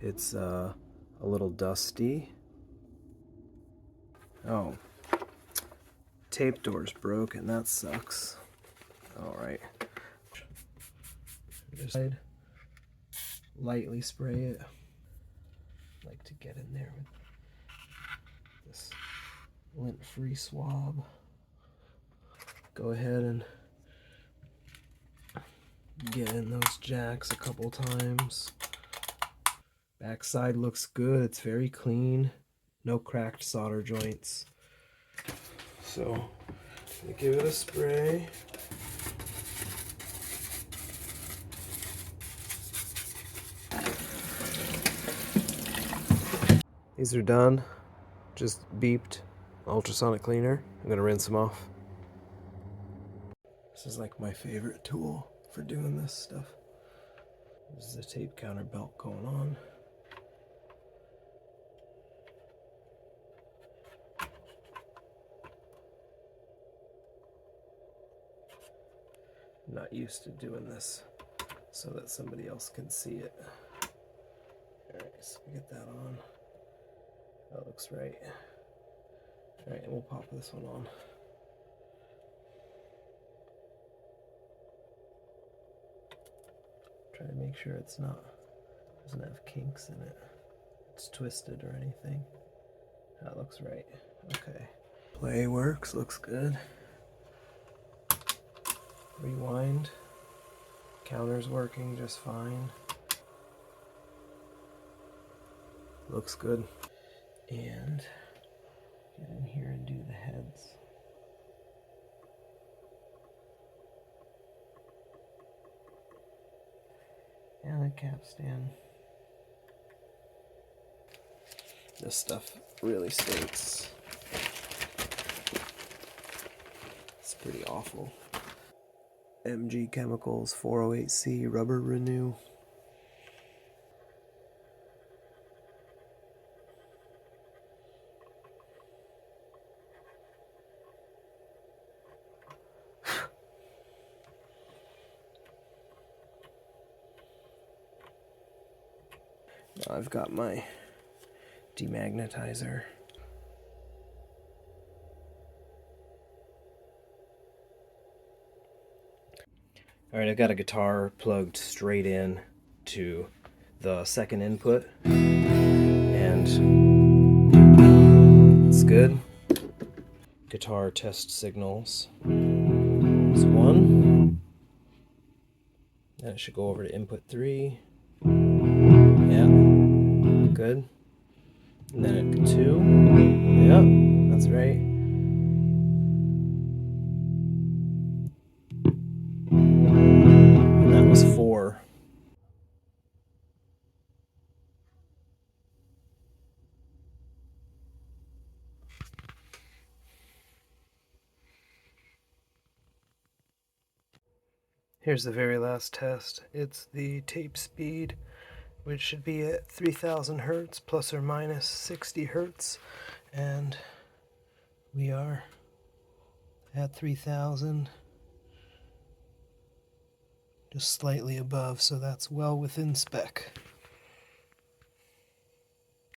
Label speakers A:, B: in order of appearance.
A: It's a little dusty. Oh, tape door's broken. That sucks. Alright. Just lightly spray it. Like to get in there with this lint-free swab. Go ahead and get in those jacks a couple times. Backside looks good. It's very clean. No cracked solder joints. So, I'm gonna give it a spray. These are done. Just beeped. Ultrasonic cleaner. I'm gonna rinse them off. This is like my favorite tool for doing this stuff. This is a tape counter belt going on. I'm not used to doing this so that somebody else can see it. Alright, so we get that on. That looks right. Alright, and we'll pop this one on. Try to make sure it's doesn't have kinks in it. It's twisted or anything. That looks right. Okay. Play works, looks good. Rewind. Counter's working just fine. Looks good. And get in here and do the heads. And the capstan. This stuff really stinks. It's pretty awful. MG Chemicals 408C Rubber Renew. I've got my demagnetizer. Alright, I've got a guitar plugged straight in to the second input, and it's good. Guitar test signals is 1. Then it should go over to input 3. Yeah, good. And then at 2. Yep, that's right. And that was 4. Here's the very last test. It's the tape speed, which should be at 3000 hertz plus or minus 60 hertz, and we are at 3000, just slightly above, so that's well within spec.